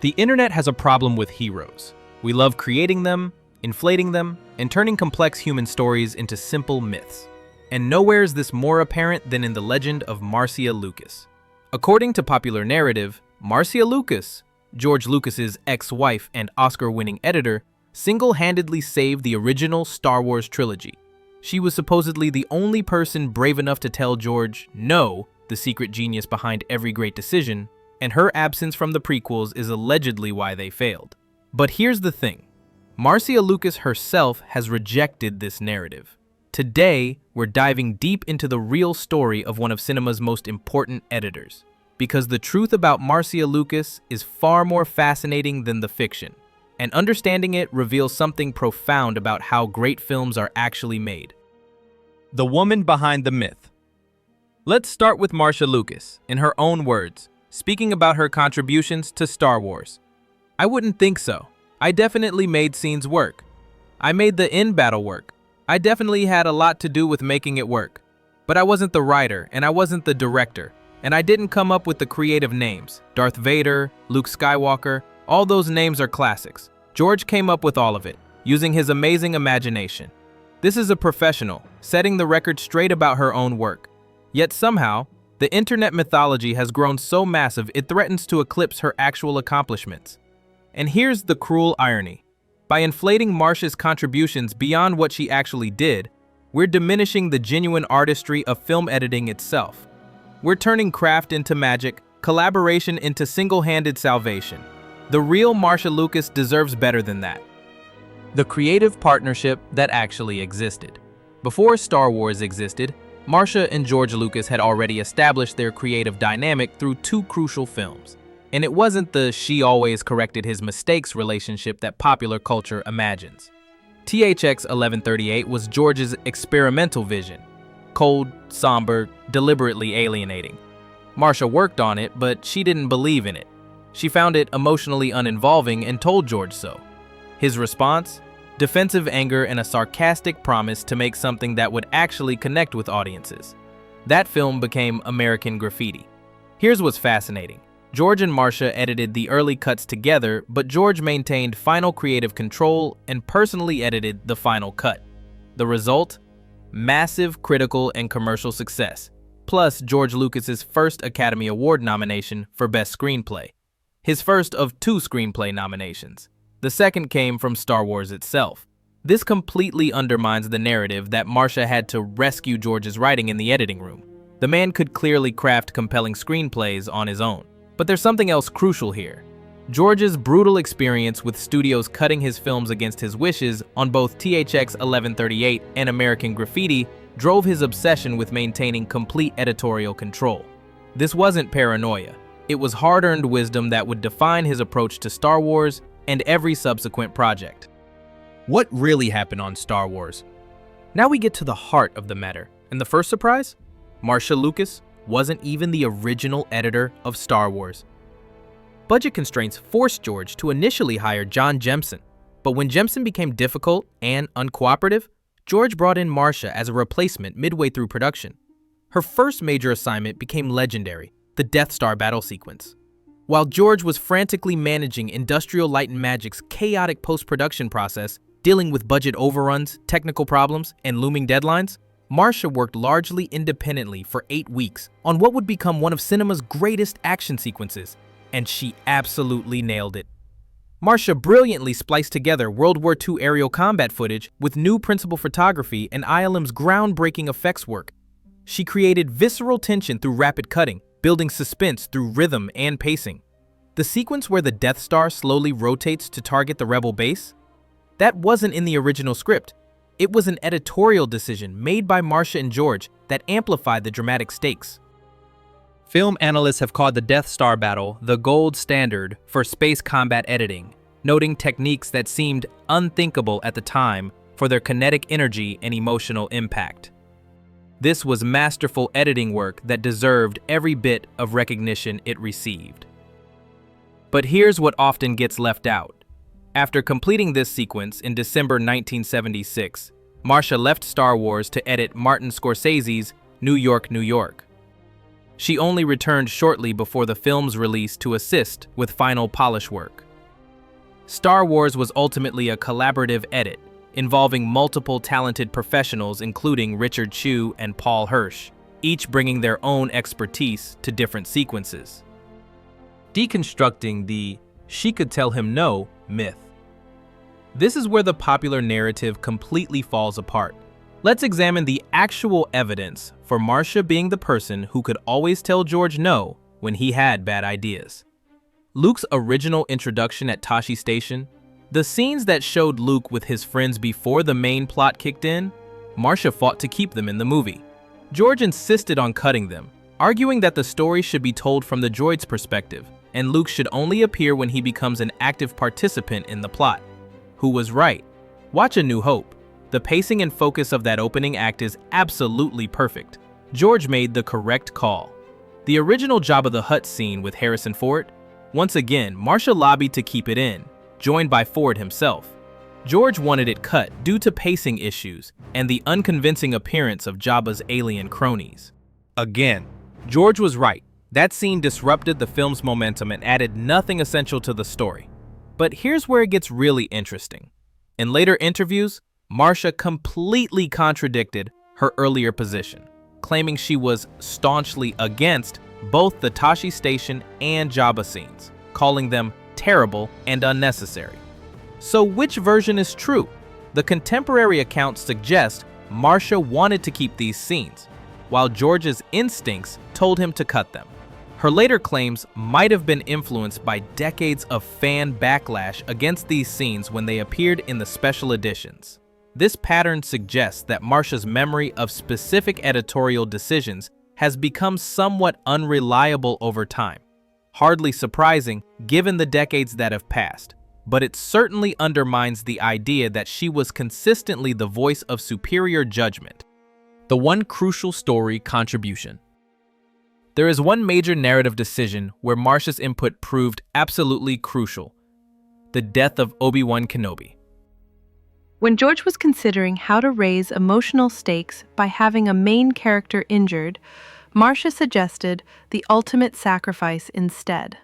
The internet has a problem with heroes. We love creating them, inflating them, and turning complex human stories into simple myths. And nowhere is this more apparent than in the legend of Marcia Lucas. According to popular narrative, Marcia Lucas, George Lucas's ex-wife and Oscar-winning editor, single-handedly saved the original Star Wars trilogy. She was supposedly the only person brave enough to tell George no, the secret genius behind every great decision, and her absence from the prequels is allegedly why they failed. But here's the thing. Marcia Lucas herself has rejected this narrative. Today, we're diving deep into the real story of one of cinema's most important editors, because the truth about Marcia Lucas is far more fascinating than the fiction, and understanding it reveals something profound about how great films are actually made. The woman behind the myth. Let's start with Marcia Lucas, in her own words, speaking about her contributions to Star Wars. "I wouldn't think so. I definitely made scenes work. I made the in-battle work. I definitely had a lot to do with making it work. But I wasn't the writer, and I wasn't the director, and I didn't come up with the creative names. Darth Vader, Luke Skywalker, all those names are classics. George came up with all of it, using his amazing imagination. This is a professional, setting the record straight about her own work. Yet somehow, the internet mythology has grown so massive it threatens to eclipse her actual accomplishments. And here's the cruel irony. By inflating Marcia's contributions beyond what she actually did, we're diminishing the genuine artistry of film editing itself. We're turning craft into magic, collaboration into single-handed salvation. The real Marcia Lucas deserves better than that. The creative partnership that actually existed. Before Star Wars existed, Marcia and George Lucas had already established their creative dynamic through two crucial films. And it wasn't the "she always corrected his mistakes" relationship that popular culture imagines. THX 1138 was George's experimental vision. Cold, somber, deliberately alienating. Marcia worked on it, but she didn't believe in it. She found it emotionally uninvolving and told George so. His response? Defensive anger and a sarcastic promise to make something that would actually connect with audiences. That film became American Graffiti. Here's what's fascinating. George and Marcia edited the early cuts together, but George maintained final creative control and personally edited the final cut. The result? Massive critical and commercial success, plus George Lucas's first Academy Award nomination for Best Screenplay. His first of 2 screenplay nominations. The second came from Star Wars itself. This completely undermines the narrative that Marcia had to rescue George's writing in the editing room. The man could clearly craft compelling screenplays on his own. But there's something else crucial here. George's brutal experience with studios cutting his films against his wishes on both THX 1138 and American Graffiti drove his obsession with maintaining complete editorial control. This wasn't paranoia. It was hard-earned wisdom that would define his approach to Star Wars and every subsequent project. What really happened on Star Wars? Now we get to the heart of the matter. And the first surprise? Marcia Lucas wasn't even the original editor of Star Wars. Budget constraints forced George to initially hire John Jemison, but when Jemison became difficult and uncooperative, George brought in Marcia as a replacement midway through production. Her first major assignment became legendary, the Death Star battle sequence. While George was frantically managing Industrial Light and Magic's chaotic post-production process, dealing with budget overruns, technical problems, and looming deadlines, Marcia worked largely independently for 8 weeks on what would become one of cinema's greatest action sequences, and she absolutely nailed it. Marcia brilliantly spliced together World War II aerial combat footage with new principal photography and ILM's groundbreaking effects work. She created visceral tension through rapid cutting, building suspense through rhythm and pacing. The sequence where the Death Star slowly rotates to target the Rebel base? That wasn't in the original script. It was an editorial decision made by Marcia and George that amplified the dramatic stakes. Film analysts have called the Death Star battle the gold standard for space combat editing, noting techniques that seemed unthinkable at the time for their kinetic energy and emotional impact. This was masterful editing work that deserved every bit of recognition it received. But here's what often gets left out. After completing this sequence in December 1976, Marcia left Star Wars to edit Martin Scorsese's New York, New York. She only returned shortly before the film's release to assist with final polish work. Star Wars was ultimately a collaborative edit, involving multiple talented professionals including Richard Chew and Paul Hirsch, each bringing their own expertise to different sequences. Deconstructing the "she could tell him no" myth. This is where the popular narrative completely falls apart. Let's examine the actual evidence for Marcia being the person who could always tell George no when he had bad ideas. Luke's original introduction at Tosche Station, the scenes that showed Luke with his friends before the main plot kicked in, Marcia fought to keep them in the movie. George insisted on cutting them, arguing that the story should be told from the droid's perspective, and Luke should only appear when he becomes an active participant in the plot. Who was right? Watch A New Hope. The pacing and focus of that opening act is absolutely perfect. George made the correct call. The original Jabba the Hutt scene with Harrison Ford? Once again, Marcia lobbied to keep it in, joined by Ford himself. George wanted it cut due to pacing issues and the unconvincing appearance of Jabba's alien cronies. Again, George was right. That scene disrupted the film's momentum and added nothing essential to the story. But here's where it gets really interesting. In later interviews, Marcia completely contradicted her earlier position, claiming she was staunchly against both the Tosche Station and Jabba scenes, calling them terrible and unnecessary. So which version is true? The contemporary accounts suggest Marcia wanted to keep these scenes, while George's instincts told him to cut them. Her later claims might have been influenced by decades of fan backlash against these scenes when they appeared in the special editions. This pattern suggests that Marcia's memory of specific editorial decisions has become somewhat unreliable over time. Hardly surprising given the decades that have passed, but it certainly undermines the idea that she was consistently the voice of superior judgment. The one crucial story contribution. There is one major narrative decision where Marcia's input proved absolutely crucial: the death of Obi-Wan Kenobi. When George was considering how to raise emotional stakes by having a main character injured, Marcia suggested the ultimate sacrifice instead.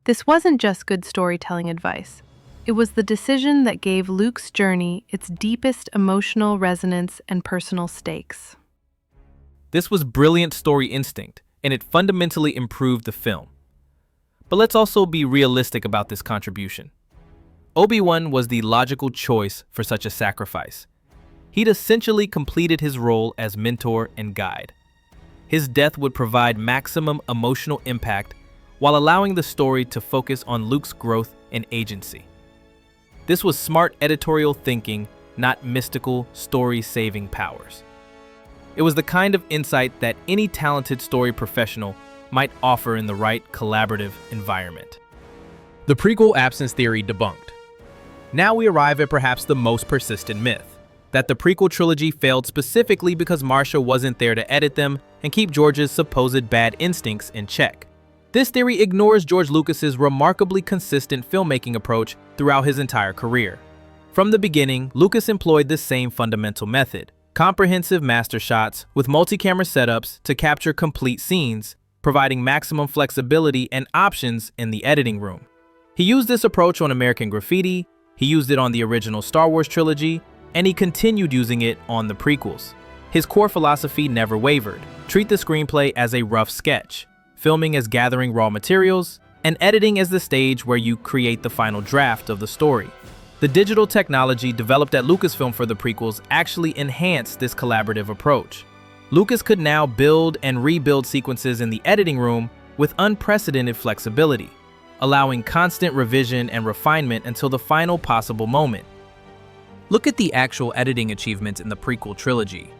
This wasn't just good storytelling advice. It was the decision that gave Luke's journey its deepest emotional resonance and personal stakes. This was brilliant story instinct, and it fundamentally improved the film. But let's also be realistic about this contribution. Obi-Wan was the logical choice for such a sacrifice. He'd essentially completed his role as mentor and guide. His death would provide maximum emotional impact while allowing the story to focus on Luke's growth and agency. This was smart editorial thinking, not mystical story-saving powers. It was the kind of insight that any talented story professional might offer in the right collaborative environment. The prequel absence theory debunked. Now we arrive at perhaps the most persistent myth, that the prequel trilogy failed specifically because Marcia wasn't there to edit them and keep George's supposed bad instincts in check. This theory ignores George Lucas's remarkably consistent filmmaking approach throughout his entire career. From the beginning, Lucas employed the same fundamental method: comprehensive master shots with multi-camera setups to capture complete scenes, providing maximum flexibility and options in the editing room. He used this approach on American Graffiti, he used it on the original Star Wars trilogy, and he continued using it on the prequels. His core philosophy never wavered: treat the screenplay as a rough sketch, filming as gathering raw materials, and editing as the stage where you create the final draft of the story. The digital technology developed at Lucasfilm for the prequels actually enhanced this collaborative approach. Lucas could now build and rebuild sequences in the editing room with unprecedented flexibility, allowing constant revision and refinement until the final possible moment. Look at the actual editing achievements in the prequel trilogy.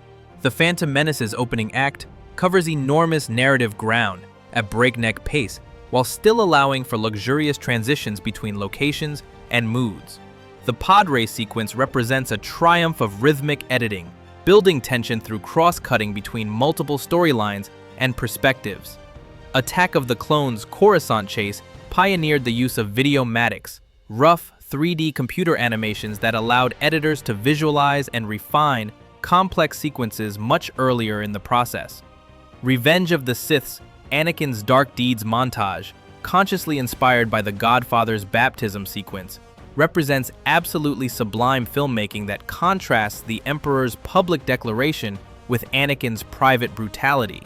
The Phantom Menace's opening act covers enormous narrative ground at breakneck pace while still allowing for luxurious transitions between locations and moods. The pod race sequence represents a triumph of rhythmic editing, building tension through cross-cutting between multiple storylines and perspectives. Attack of the Clones' Coruscant chase pioneered the use of videomatics, rough 3D computer animations that allowed editors to visualize and refine complex sequences much earlier in the process. Revenge of the Sith's Anakin's Dark Deeds montage, consciously inspired by the Godfather's baptism sequence, represents absolutely sublime filmmaking that contrasts the Emperor's public declaration with Anakin's private brutality.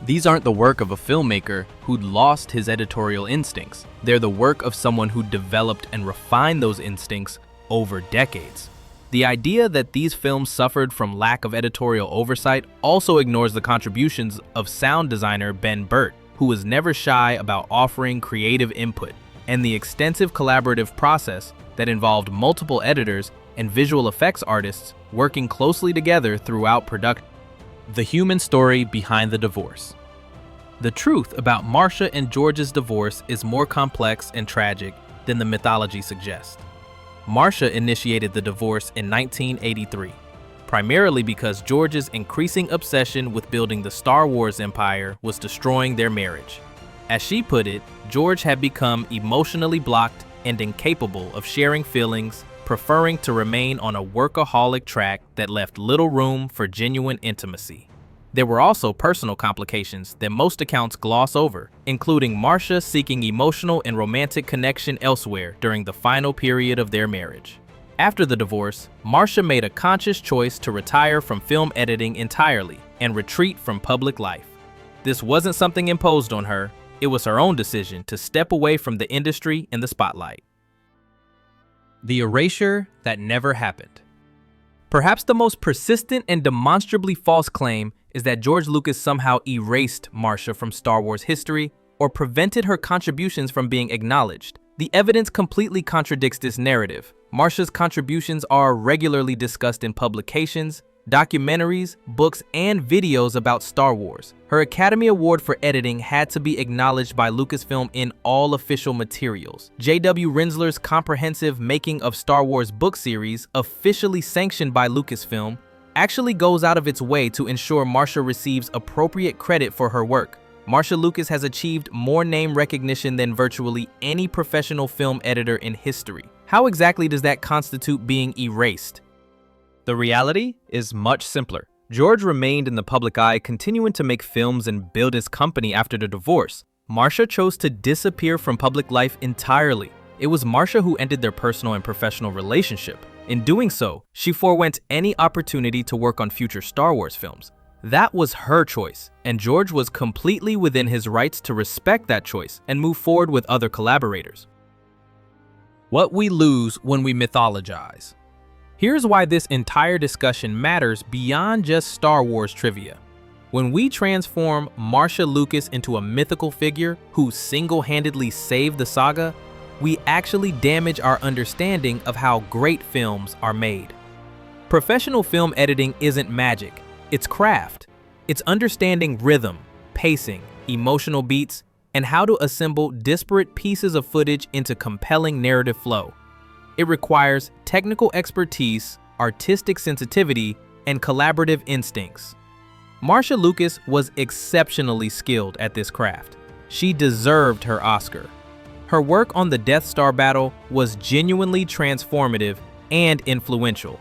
These aren't the work of a filmmaker who'd lost his editorial instincts. They're the work of someone who developed and refined those instincts over decades. The idea that these films suffered from lack of editorial oversight also ignores the contributions of sound designer Ben Burtt, who was never shy about offering creative input, and the extensive collaborative process that involved multiple editors and visual effects artists working closely together throughout production. The human story behind the divorce. The truth about Marcia and George's divorce is more complex and tragic than the mythology suggests. Marcia initiated the divorce in 1983, primarily because George's increasing obsession with building the Star Wars empire was destroying their marriage. As she put it, George had become emotionally blocked and incapable of sharing feelings, preferring to remain on a workaholic track that left little room for genuine intimacy. There were also personal complications that most accounts gloss over, including Marcia seeking emotional and romantic connection elsewhere during the final period of their marriage. After the divorce, Marcia made a conscious choice to retire from film editing entirely and retreat from public life. This wasn't something imposed on her, it was her own decision to step away from the industry in the spotlight. The erasure that never happened. Perhaps the most persistent and demonstrably false claim is that George Lucas somehow erased Marcia from Star Wars history or prevented her contributions from being acknowledged. The evidence completely contradicts this narrative. Marcia's contributions are regularly discussed in publications, documentaries, books, and videos about Star Wars. Her Academy Award for editing had to be acknowledged by Lucasfilm in all official materials. J.W. Rinsler's comprehensive Making of Star Wars book series, officially sanctioned by Lucasfilm, actually goes out of its way to ensure Marcia receives appropriate credit for her work. Marcia Lucas has achieved more name recognition than virtually any professional film editor in history. How exactly does that constitute being erased? The reality is much simpler. George remained in the public eye, continuing to make films and build his company after the divorce. Marcia chose to disappear from public life entirely. It was Marcia who ended their personal and professional relationship. In doing so, she forewent any opportunity to work on future Star Wars films. That was her choice, and George was completely within his rights to respect that choice and move forward with other collaborators. What we lose when we mythologize. Here's why this entire discussion matters beyond just Star Wars trivia. When we transform Marcia Lucas into a mythical figure who single-handedly saved the saga, we actually damage our understanding of how great films are made. Professional film editing isn't magic, it's craft. It's understanding rhythm, pacing, emotional beats, and how to assemble disparate pieces of footage into compelling narrative flow. It requires technical expertise, artistic sensitivity, and collaborative instincts. Marcia Lucas was exceptionally skilled at this craft. She deserved her Oscar. Her work on the Death Star battle was genuinely transformative and influential,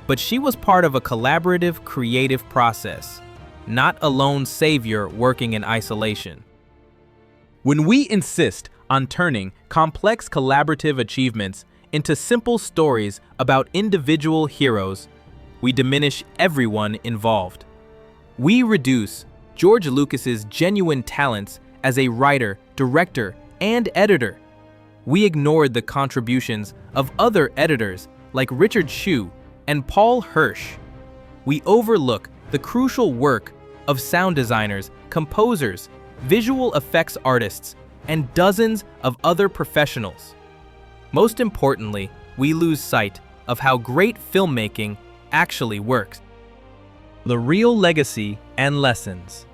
but she was part of a collaborative, creative process, not a lone savior working in isolation. When we insist on turning complex collaborative achievements into simple stories about individual heroes, we diminish everyone involved. We reduce George Lucas's genuine talents as a writer, director, and editor. We ignored the contributions of other editors like Richard Shue and Paul Hirsch. We overlook the crucial work of sound designers, composers, visual effects artists, and dozens of other professionals. Most importantly, we lose sight of how great filmmaking actually works. The real legacy and lessons.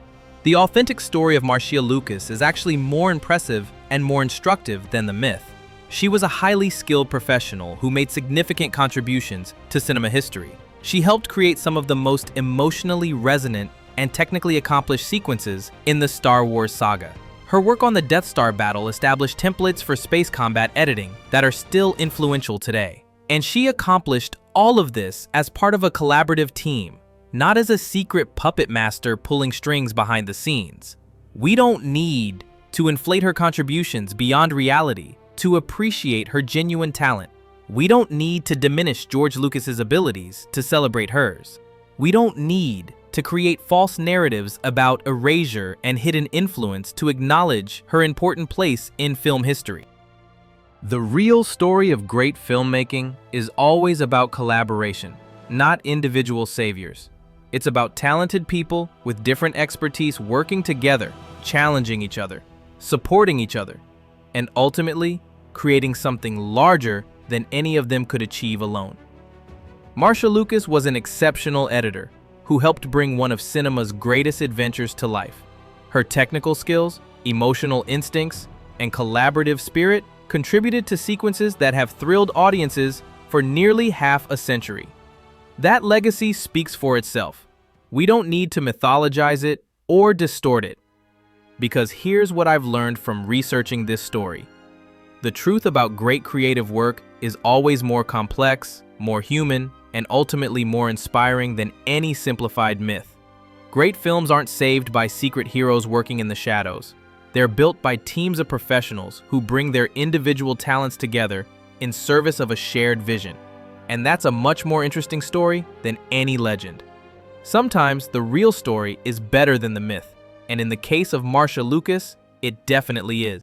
The authentic story of Marcia Lucas is actually more impressive and more instructive than the myth. She was a highly skilled professional who made significant contributions to cinema history. She helped create some of the most emotionally resonant and technically accomplished sequences in the Star Wars saga. Her work on the Death Star battle established templates for space combat editing that are still influential today. And she accomplished all of this as part of a collaborative team, not as a secret puppet master pulling strings behind the scenes. We don't need to inflate her contributions beyond reality to appreciate her genuine talent. We don't need to diminish George Lucas's abilities to celebrate hers. We don't need to create false narratives about erasure and hidden influence to acknowledge her important place in film history. The real story of great filmmaking is always about collaboration, not individual saviors. It's about talented people with different expertise working together, challenging each other, supporting each other, and ultimately creating something larger than any of them could achieve alone. Marcia Lucas was an exceptional editor who helped bring one of cinema's greatest adventures to life. Her technical skills, emotional instincts, and collaborative spirit contributed to sequences that have thrilled audiences for nearly half a century. That legacy speaks for itself. We don't need to mythologize it or distort it. Because here's what I've learned from researching this story. The truth about great creative work is always more complex, more human, and ultimately more inspiring than any simplified myth. Great films aren't saved by secret heroes working in the shadows. They're built by teams of professionals who bring their individual talents together in service of a shared vision. And that's a much more interesting story than any legend. Sometimes the real story is better than the myth, and in the case of Marcia Lucas, it definitely is.